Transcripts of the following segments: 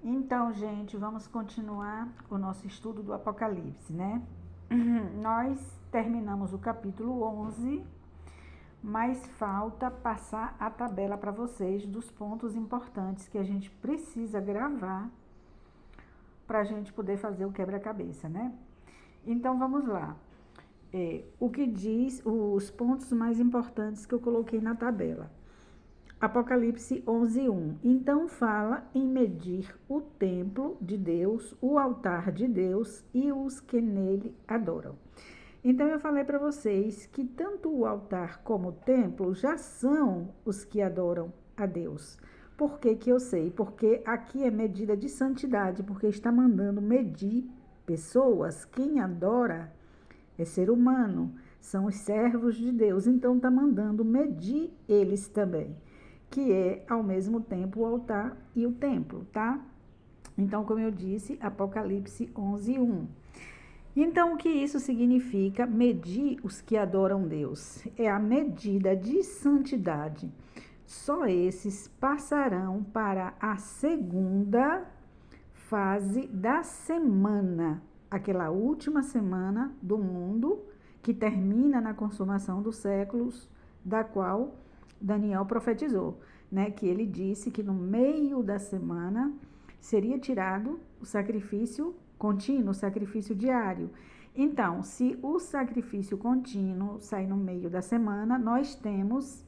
Então, gente, vamos continuar o nosso estudo do Apocalipse, né? Nós terminamos o capítulo 11, mas falta passar a tabela para vocês dos pontos importantes que a gente precisa gravar para a gente poder fazer o quebra-cabeça, né? Então, vamos lá. O que diz os pontos mais importantes que eu coloquei na tabela. Apocalipse 11:1. Então fala em medir o templo de Deus, o altar de Deus e os que nele adoram. Então eu falei para vocês que tanto o altar como o templo já são os que adoram a Deus. Por que que eu sei? Porque aqui é medida de santidade, porque está mandando medir pessoas. Quem adora é ser humano, são os servos de Deus, então está mandando medir eles também, que é ao mesmo tempo o altar e o templo, tá? Então, como eu disse, Apocalipse 11:1. Então, o que isso significa? Medir os que adoram Deus. É a medida de santidade. Só esses passarão para a segunda fase da semana, aquela última semana do mundo que termina na consumação dos séculos, da qual Daniel profetizou, né? Que ele disse que no meio da semana seria tirado o sacrifício contínuo, o sacrifício diário. Então, se o sacrifício contínuo sai no meio da semana, nós temos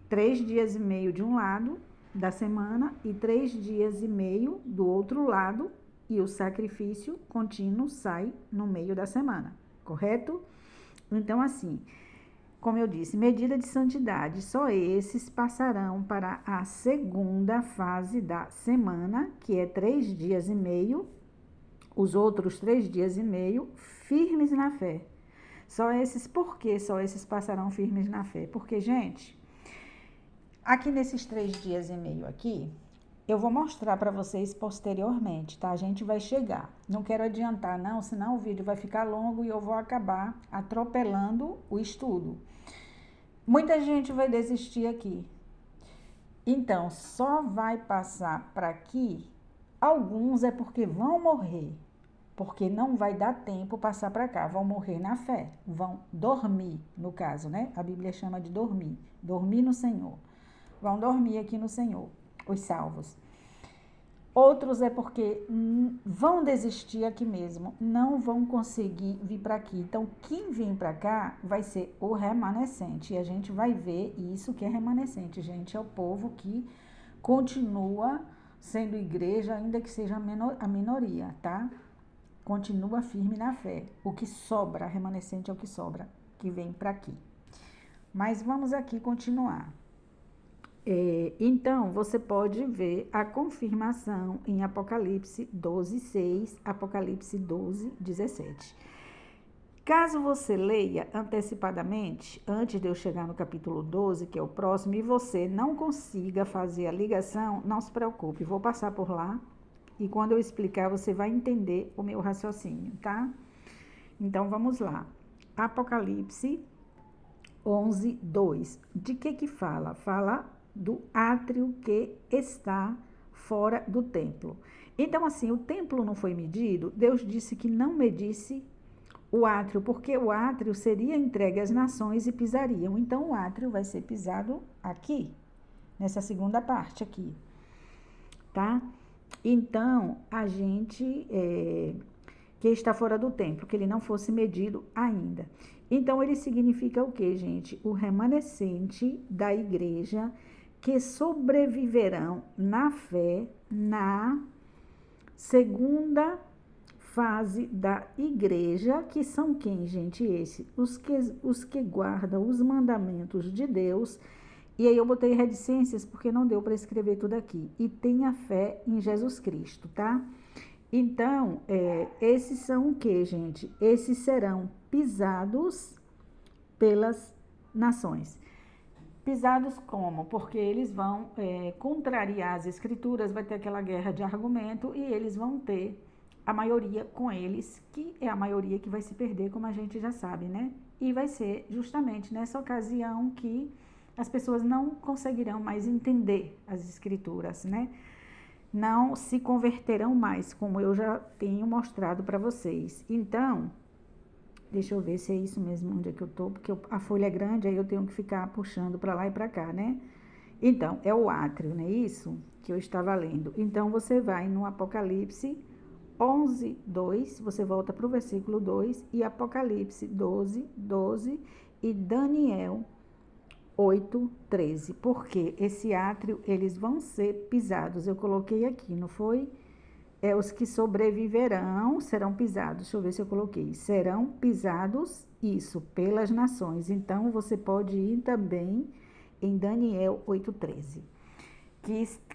3 dias e meio de um lado da semana e 3 dias e meio do outro lado, e o sacrifício contínuo sai no meio da semana, correto? Então, assim, como eu disse, medida de santidade, só esses passarão para a segunda fase da semana, que é 3 dias e meio, os outros 3 dias e meio firmes na fé. Só esses, por que só esses passarão firmes na fé? Porque, gente, aqui nesses 3 dias e meio aqui, eu vou mostrar para vocês posteriormente, tá? A gente vai chegar. Não quero adiantar, não, senão o vídeo vai ficar longo e eu vou acabar atropelando o estudo. Muita gente vai desistir aqui. Então, só vai passar para aqui, alguns é porque vão morrer, porque não vai dar tempo passar para cá, vão morrer na fé, vão dormir, no caso, né? A Bíblia chama de dormir, dormir no Senhor. Vão dormir aqui no Senhor, os salvos. Outros é porque vão desistir aqui mesmo, não vão conseguir vir para aqui. Então, quem vir para cá vai ser o remanescente. E a gente vai ver isso que é remanescente, gente. É o povo que continua sendo igreja, ainda que seja a minoria, tá? Continua firme na fé. O que sobra, remanescente é o que sobra, que vem para aqui. Mas vamos aqui continuar. Então, você pode ver a confirmação em Apocalipse 12:6, Apocalipse 12:17. Caso você leia antecipadamente, antes de eu chegar no capítulo 12, que é o próximo, e você não consiga fazer a ligação, não se preocupe, vou passar por lá e quando eu explicar você vai entender o meu raciocínio, tá? Então, vamos lá. Apocalipse 11:2. De que fala? Fala do átrio que está fora do templo. Então, assim, o templo não foi medido, Deus disse que não medisse o átrio, porque o átrio seria entregue às nações e pisariam. Então, o átrio vai ser pisado aqui, nessa segunda parte aqui, tá? Então, a gente que está fora do templo, que ele não fosse medido ainda. Então, ele significa o que, gente? O remanescente da igreja que sobreviverão na fé na segunda fase da igreja, que são quem, gente? Os que guardam os mandamentos de Deus. E aí eu botei reticências porque não deu para escrever tudo aqui. E tenha fé em Jesus Cristo, tá? Então, esses são o que, gente? Esses serão pisados pelas nações. Pisados como? Porque eles vão contrariar as escrituras, vai ter aquela guerra de argumento e eles vão ter a maioria com eles, que é a maioria que vai se perder, como a gente já sabe, né? E vai ser justamente nessa ocasião que as pessoas não conseguirão mais entender as escrituras, né? não se converterão mais, como eu já tenho mostrado para vocês. Então, deixa eu ver se é isso mesmo onde é que eu tô, porque a folha é grande, aí eu tenho que ficar puxando para lá e para cá, né? Então, é o átrio, não é isso? Que eu estava lendo. Então, você vai no Apocalipse 11, 2, você volta para o versículo 2, e Apocalipse 12, 12, e Daniel 8, 13. Porque esse átrio, eles vão ser pisados. Eu coloquei aqui, não foi? Os que sobreviverão serão pisados. Deixa eu ver se eu coloquei. Serão pisados, isso, pelas nações. Então, você pode ir também em Daniel 8:13,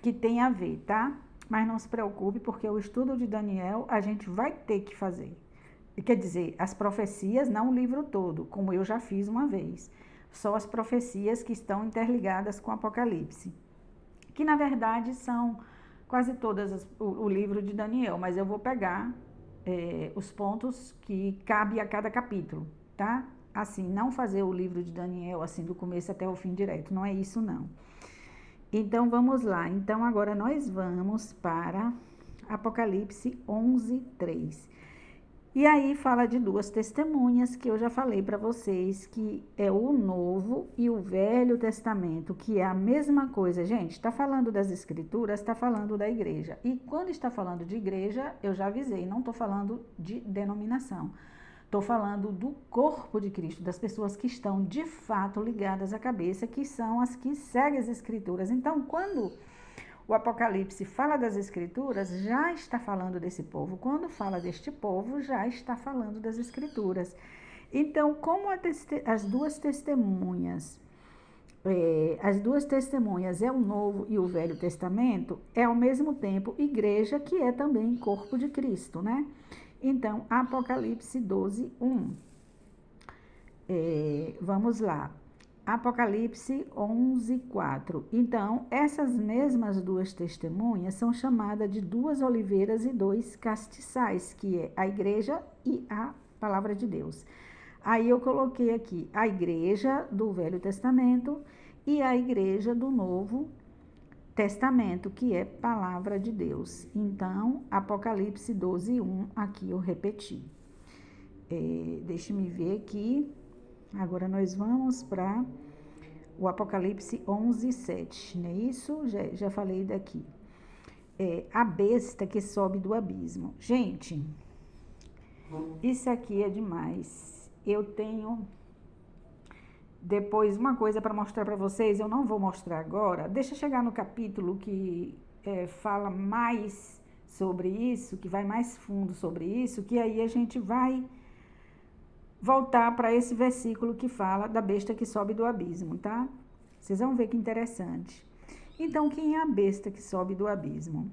que tem a ver, tá? Mas não se preocupe, porque o estudo de Daniel a gente vai ter que fazer. Quer dizer, as profecias, não o livro todo, como eu já fiz uma vez. Só as profecias que estão interligadas com o Apocalipse, que na verdade são quase todas o livro de Daniel, mas eu vou pegar os pontos que cabe a cada capítulo, tá? Assim, não fazer o livro de Daniel assim do começo até o fim direto, não é isso não. Então vamos lá. Então agora nós vamos para Apocalipse 11:3. E aí fala de duas testemunhas que eu já falei para vocês, que é o Novo e o Velho Testamento, que é a mesma coisa. Gente, está falando das Escrituras, está falando da igreja. E quando está falando de igreja, eu já avisei, não estou falando de denominação. Estou falando do corpo de Cristo, das pessoas que estão de fato ligadas à cabeça, que são as que seguem as Escrituras. Então, quando o Apocalipse fala das Escrituras, já está falando desse povo. Quando fala deste povo, já está falando das Escrituras. Então, como as duas testemunhas é o Novo e o Velho Testamento, é ao mesmo tempo igreja, que é também corpo de Cristo, né? Então, Apocalipse 12:1. Vamos lá. Apocalipse 11:4. Então, essas mesmas duas testemunhas são chamadas de duas oliveiras e dois castiçais, que é a igreja e a palavra de Deus. Aí eu coloquei aqui a igreja do Velho Testamento e a igreja do Novo Testamento, que é palavra de Deus. Então, Apocalipse 12:1, aqui eu repeti. Deixa-me ver aqui. Agora nós vamos para o Apocalipse 11:7, não é isso? Já falei daqui. A besta que sobe do abismo. Gente, isso aqui é demais. Eu tenho depois uma coisa para mostrar para vocês, eu não vou mostrar agora. Deixa eu chegar no capítulo que fala mais sobre isso, que vai mais fundo sobre isso, que aí a gente vai voltar para esse versículo que fala da besta que sobe do abismo, tá? Vocês vão ver que interessante. Então, quem é a besta que sobe do abismo?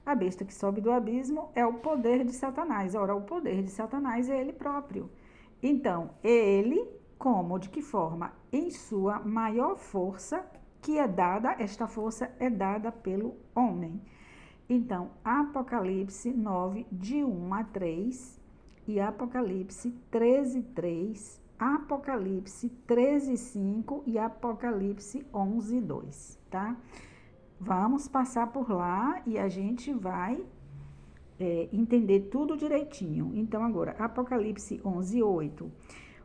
A besta que sobe do abismo é o poder de Satanás. Ora, o poder de Satanás é ele próprio. Então, ele, como? De que forma? Em sua maior força, que é dada, esta força é dada pelo homem. Então, Apocalipse 9, de 1-3, e Apocalipse 13:3, Apocalipse 13:5 e Apocalipse 11:2, tá? Vamos passar por lá e a gente vai entender tudo direitinho. Então, agora, Apocalipse 11:8.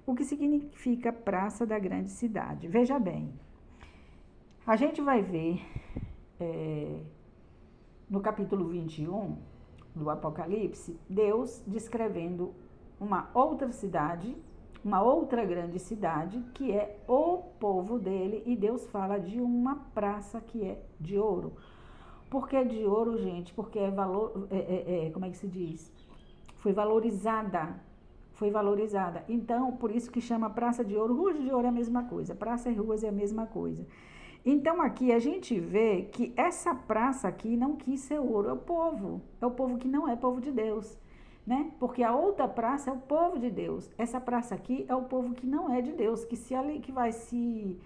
O que significa praça da grande cidade? Veja bem, a gente vai ver no capítulo 21 do Apocalipse, Deus descrevendo uma outra cidade, uma outra grande cidade, que é o povo dele, e Deus fala de uma praça que é de ouro. Por que de ouro, gente? Porque como é que se diz? Foi valorizada. Então, por isso que chama Praça de Ouro. Ruas de Ouro é a mesma coisa. Praça e ruas é a mesma coisa. Então, aqui a gente vê que essa praça aqui não quis ser ouro. É o povo que não é povo de Deus, né? Porque a outra praça é o povo de Deus. Essa praça aqui é o povo que não é de Deus, que vai se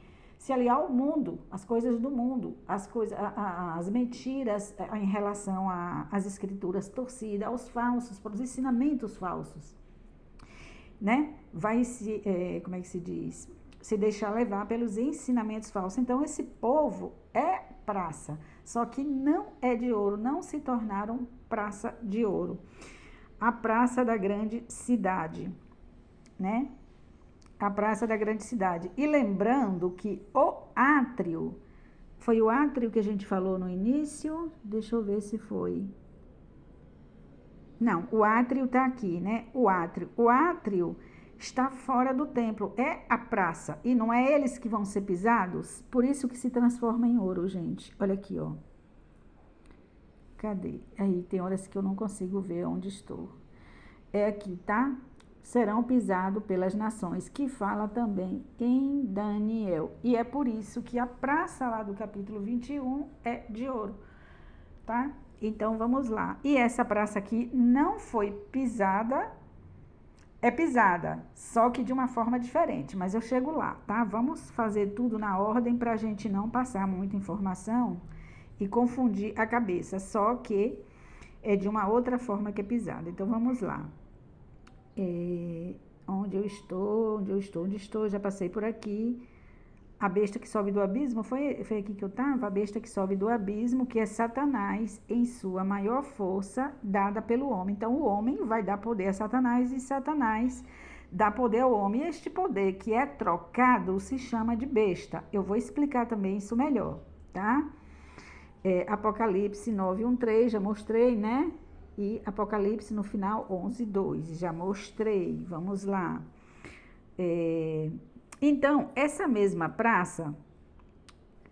aliar ao mundo, às coisas do mundo, as mentiras em relação às escrituras torcidas, aos falsos, aos ensinamentos falsos, né? Vai como é que se diz? Se deixar levar pelos ensinamentos falsos. Então, esse povo é praça. só que não é de ouro, não se tornaram praça de ouro. A praça da grande cidade, né? A praça da grande cidade. E lembrando que o átrio, foi o átrio que a gente falou no início? Deixa eu ver se foi. Não, o átrio está aqui, né? O átrio. O átrio está fora do templo, é a praça. E não é eles que vão ser pisados? Por isso que se transforma em ouro, gente. Olha aqui, ó. Cadê? Aí tem horas que eu não consigo ver onde estou. É aqui, tá? Serão pisados pelas nações, que fala também em Daniel. E é por isso que a praça lá do capítulo 21 é de ouro, tá? Então, vamos lá. E essa praça aqui não foi pisada, é pisada, só que de uma forma diferente, mas eu chego lá, tá? Vamos fazer tudo na ordem para a gente não passar muita informação e confundir a cabeça, só que é de uma outra forma que é pisada. Então, vamos lá. Onde eu estou, já passei por aqui. A besta que sobe do abismo, foi aqui que eu estava? A besta que sobe do abismo, que é Satanás em sua maior força, dada pelo homem. Então, o homem vai dar poder a Satanás e Satanás dá poder ao homem. E este poder que é trocado se chama de besta. Eu vou explicar também isso melhor, tá? Apocalipse 9:1-3, já mostrei, né? E Apocalipse no final 11:2, já mostrei. Vamos lá. Então, essa mesma praça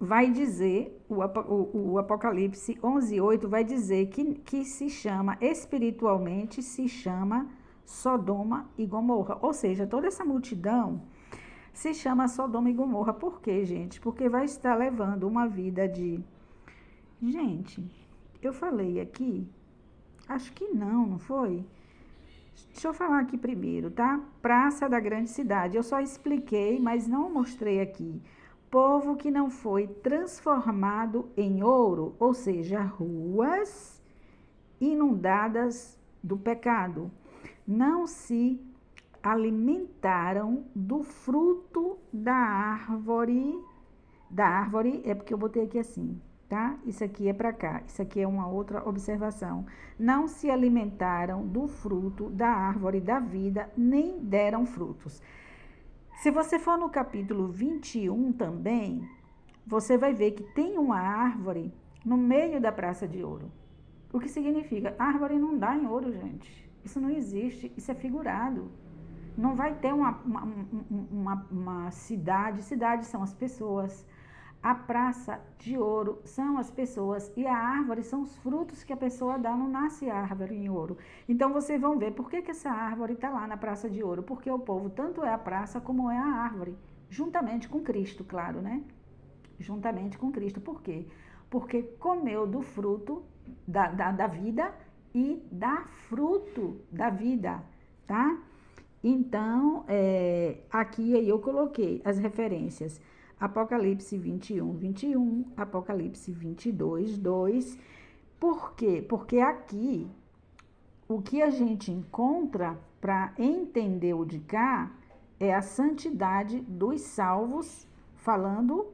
vai dizer, o Apocalipse 11:8 vai dizer que se chama, espiritualmente, se chama Sodoma e Gomorra. Ou seja, toda essa multidão se chama Sodoma e Gomorra. Por quê, gente? Porque vai estar levando uma vida de... Gente, eu falei aqui, acho que não foi? Deixa eu falar aqui primeiro, tá? Praça da grande cidade. Eu só expliquei, mas não mostrei aqui. Povo que não foi transformado em ouro, ou seja, ruas inundadas do pecado. Não se alimentaram do fruto da árvore. Da árvore é porque eu botei aqui assim, tá? Isso aqui é para cá, isso aqui é uma outra observação. Não se alimentaram do fruto da árvore da vida, nem deram frutos. Se você for no capítulo 21 também, você vai ver que tem uma árvore no meio da praça de ouro. O que significa? Árvore não dá em ouro, gente. Isso não existe, isso é figurado. Não vai ter uma cidade. Cidades são as pessoas. A praça de ouro são as pessoas e a árvore são os frutos que a pessoa dá, não nasce árvore em ouro. Então, vocês vão ver por que essa árvore está lá na praça de ouro, porque o povo tanto é a praça como é a árvore, juntamente com Cristo, claro, né? Juntamente com Cristo. Por quê? Porque comeu do fruto da vida e dá fruto da vida, tá? Então, aqui aí eu coloquei as referências. Apocalipse 21:21, Apocalipse 22:2. Por quê? Porque aqui, o que a gente encontra para entender o de cá é a santidade dos salvos, falando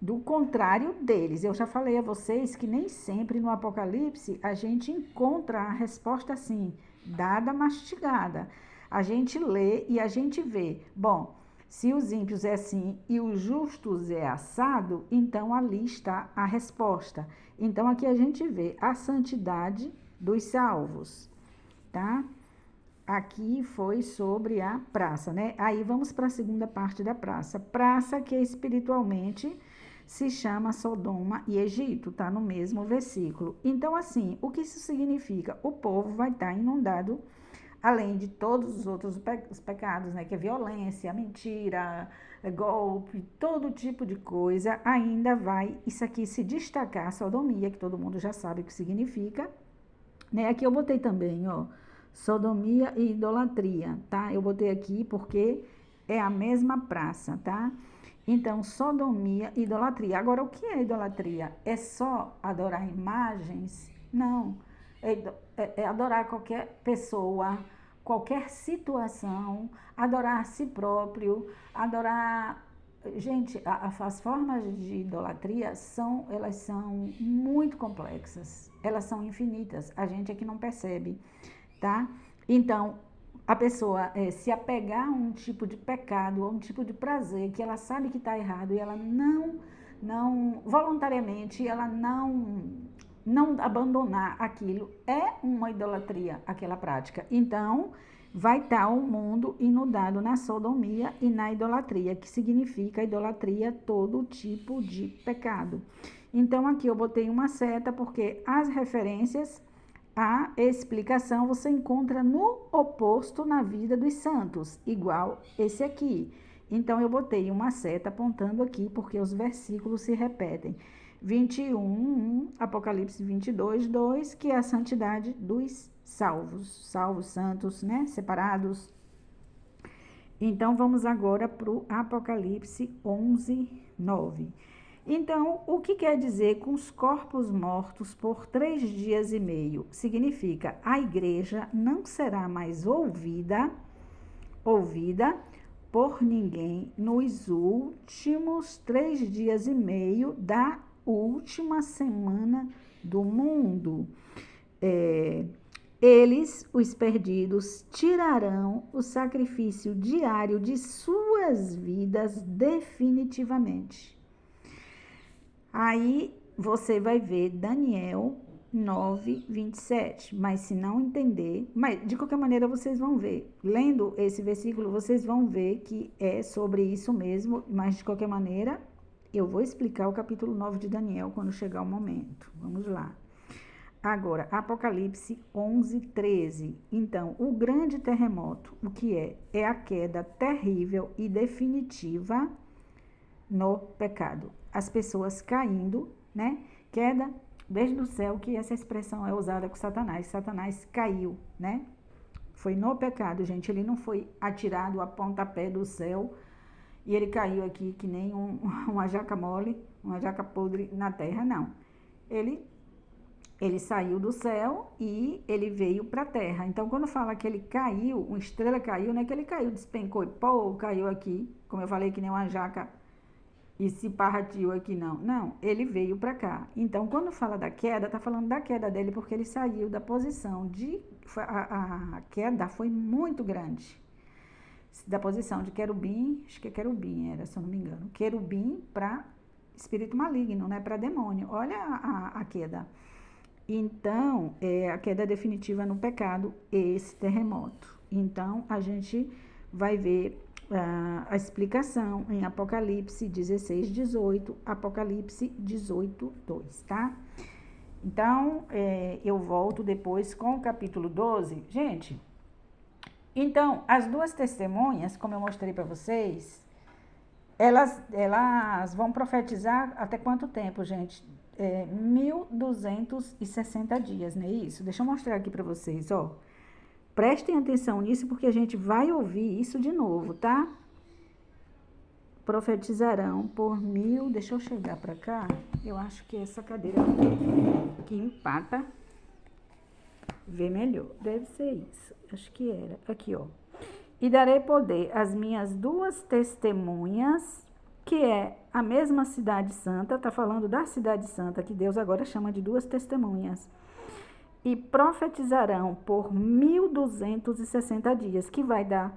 do contrário deles. Eu já falei a vocês que nem sempre no Apocalipse a gente encontra a resposta assim, dada, mastigada. A gente lê e a gente vê. Bom, se os ímpios é assim e os justos é assado, então ali está a resposta. Então aqui a gente vê a santidade dos salvos, tá? Aqui foi sobre a praça, né? Aí vamos para a segunda parte da praça. Praça que espiritualmente se chama Sodoma e Egito, tá no mesmo versículo. Então, assim, o que isso significa? O povo vai estar inundado, além de todos os outros pecados, né? Que é violência, mentira, golpe, todo tipo de coisa, ainda vai isso aqui se destacar, a sodomia, que todo mundo já sabe o que significa, né? Aqui eu botei também, ó, sodomia e idolatria, tá? Eu botei aqui porque é a mesma praça, tá? Então, sodomia e idolatria. Agora, o que é idolatria? É só adorar imagens? Não. É adorar qualquer pessoa, qualquer situação, adorar a si próprio, adorar Gente, as formas de idolatria elas são muito complexas, elas são infinitas, a gente é que não percebe, tá? Então, a pessoa se apegar a um tipo de pecado, a um tipo de prazer que ela sabe que está errado e ela não voluntariamente, ela não abandonar aquilo, é uma idolatria, aquela prática. Então, vai estar o mundo inundado na sodomia e na idolatria, que significa idolatria todo tipo de pecado. Então, aqui eu botei uma seta, porque as referências, a explicação você encontra no oposto na vida dos santos, igual esse aqui. Então, eu botei uma seta apontando aqui, porque os versículos se repetem. 21, Apocalipse 22, 2, que é a santidade dos salvos, santos, né? Separados. Então, vamos agora para o Apocalipse 11, 9. Então, o que quer dizer com os corpos mortos por 3 dias e meio? Significa, a igreja não será mais ouvida por ninguém nos últimos 3 dias e meio da última semana do mundo. Eles, os perdidos, tirarão o sacrifício diário de suas vidas definitivamente. Aí você vai ver Daniel 9, 27. Mas se não entender, mas de qualquer maneira vocês vão ver. Lendo esse versículo, vocês vão ver que é sobre isso mesmo, mas de qualquer maneira, eu vou explicar o capítulo 9 de Daniel quando chegar o momento. Vamos lá. Agora, Apocalipse 11, 13. Então, o grande terremoto, o que é? É a queda terrível e definitiva no pecado. As pessoas caindo, né? Queda desde o céu, que essa expressão é usada com Satanás. Satanás caiu, né? Foi no pecado, gente. Ele não foi atirado a pontapé do céu e ele caiu aqui que nem uma jaca mole, uma jaca podre na terra, não. Ele saiu do céu e ele veio para a terra. Então, quando fala que ele caiu, uma estrela caiu, não é que ele caiu, despencou e pô, caiu aqui, como eu falei, que nem uma jaca e se partiu aqui, não. Não, ele veio para cá. Então, quando fala da queda, tá falando da queda dele, porque ele saiu da posição de... A queda foi muito grande. Da posição de querubim, acho que é querubim era, se eu não me engano. Querubim para espírito maligno, né? Para demônio. Olha a queda. Então, a queda definitiva no pecado, esse terremoto. Então, a gente vai ver a explicação em Apocalipse 16, 18, Apocalipse 18, 2, tá? Então, eu volto depois com o capítulo 12. Gente, então, as duas testemunhas, como eu mostrei para vocês, elas vão profetizar até quanto tempo, gente? 1260 dias, não é isso? Deixa eu mostrar aqui para vocês, ó. Prestem atenção nisso, porque a gente vai ouvir isso de novo, tá? Profetizarão por 1000... Deixa eu chegar para cá. Eu acho que essa cadeira que empata vê melhor. Deve ser isso. Acho que era. Aqui, ó. E darei poder às minhas duas testemunhas, que é a mesma cidade santa, tá falando da cidade santa, que Deus agora chama de duas testemunhas. E profetizarão por 1260 dias, que vai dar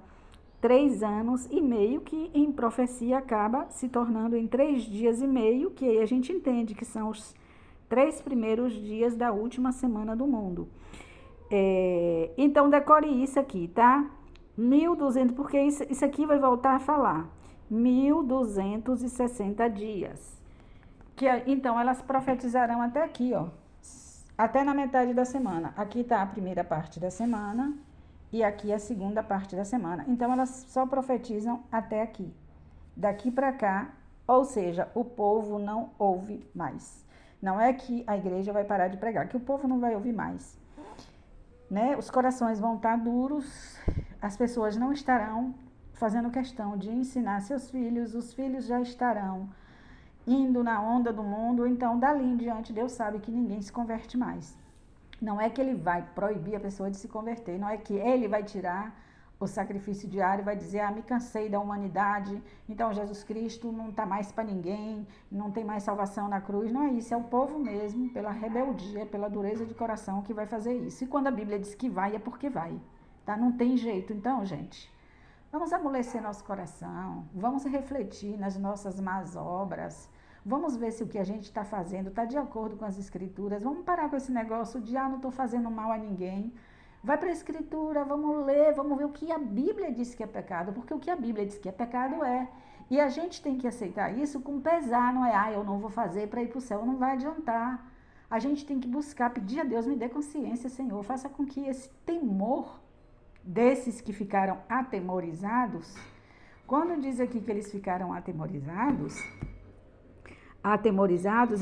3 anos e meio, que em profecia acaba se tornando em 3 dias e meio, que aí a gente entende que são os 3 primeiros dias da última semana do mundo. Então, decore isso aqui, tá? 1200, porque isso aqui vai voltar a falar. 1260 dias. Então, elas profetizarão até aqui, ó. Até na metade da semana. Aqui está a primeira parte da semana e aqui a segunda parte da semana. Então, elas só profetizam até aqui. Daqui para cá, ou seja, o povo não ouve mais. Não é que a igreja vai parar de pregar, que o povo não vai ouvir mais. Né? Os corações vão estar duros, as pessoas não estarão fazendo questão de ensinar seus filhos, os filhos já estarão indo na onda do mundo, então dali em diante Deus sabe que ninguém se converte mais. Não é que ele vai proibir a pessoa de se converter, não é que ele vai tirar o sacrifício diário, vai dizer, me cansei da humanidade, então Jesus Cristo não está mais para ninguém, não tem mais salvação na cruz. Não é isso, é o povo mesmo, pela rebeldia, pela dureza de coração, que vai fazer isso. E quando a Bíblia diz que vai, é porque vai, tá? Não tem jeito. Então, gente, vamos amolecer nosso coração, vamos refletir nas nossas más obras, vamos ver se o que a gente está fazendo está de acordo com as Escrituras, vamos parar com esse negócio de, não estou fazendo mal a ninguém. Vai para a Escritura, vamos ler, vamos ver o que a Bíblia diz que é pecado, porque o que a Bíblia diz que é pecado é. E a gente tem que aceitar isso com pesar, não é, eu não vou fazer para ir para o céu, não vai adiantar. A gente tem que buscar, pedir a Deus, me dê consciência, Senhor, faça com que esse temor desses que ficaram atemorizados, quando diz aqui que eles ficaram atemorizados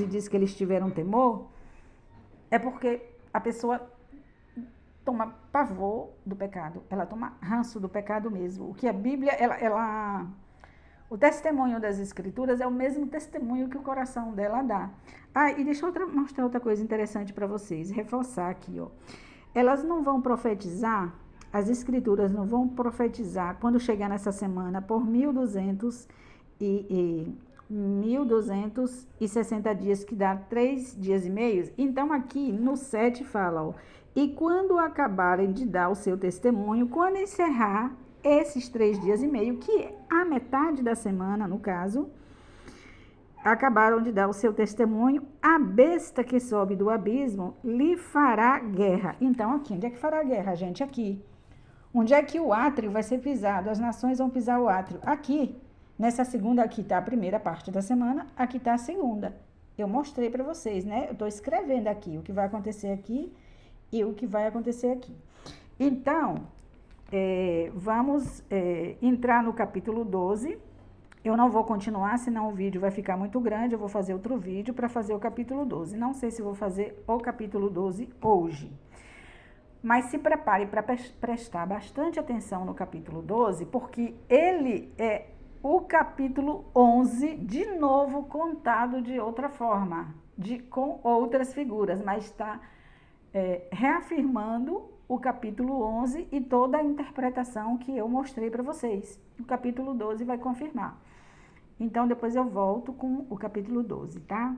e diz que eles tiveram temor, é porque a pessoa toma pavor do pecado, ela toma ranço do pecado mesmo. O que a Bíblia, o testemunho das Escrituras é o mesmo testemunho que o coração dela dá. E deixa eu mostrar outra coisa interessante para vocês, reforçar aqui, ó. Elas não vão profetizar, as Escrituras não vão profetizar quando chegar nessa semana por 1.260 dias, que dá 3 dias e meio. Então aqui no 7 fala, ó, e quando acabarem de dar o seu testemunho, quando encerrar esses 3 dias e meio, que a metade da semana, no caso, acabaram de dar o seu testemunho, a besta que sobe do abismo lhe fará guerra. Então aqui, onde é que fará guerra, gente? Aqui. Onde é que o átrio vai ser pisado? As nações vão pisar o átrio. Aqui. Nessa segunda, aqui está a primeira parte da semana, aqui está a segunda. Eu mostrei para vocês, né? Eu estou escrevendo aqui o que vai acontecer aqui e o que vai acontecer aqui. Então, vamos entrar no capítulo 12. Eu não vou continuar, senão o vídeo vai ficar muito grande. Eu vou fazer outro vídeo para fazer o capítulo 12. Não sei se vou fazer o capítulo 12 hoje. Mas se prepare para prestar bastante atenção no capítulo 12, porque ele é o capítulo 11, de novo contado de outra forma, com outras figuras, mas está reafirmando o capítulo 11 e toda a interpretação que eu mostrei para vocês. O capítulo 12 vai confirmar. Então, depois eu volto com o capítulo 12, tá?